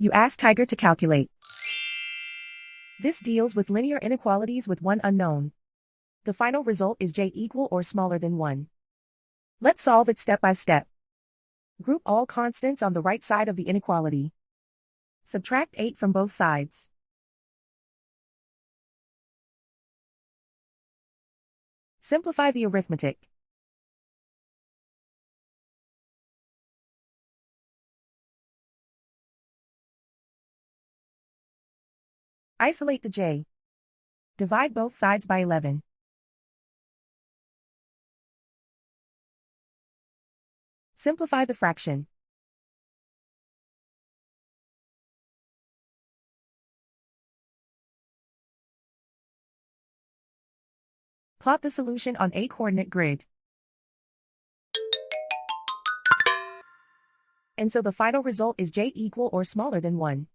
You ask Tiger to calculate. This deals with linear inequalities with one unknown. The final result is j equal or smaller than 1. Let's solve it step by step. Group all constants on the right side of the inequality. Subtract 8 from both sides. Simplify the arithmetic. Isolate the j. Divide both sides by 11. Simplify the fraction. Plot the solution on a coordinate grid. And so the final result is j equal or smaller than 1.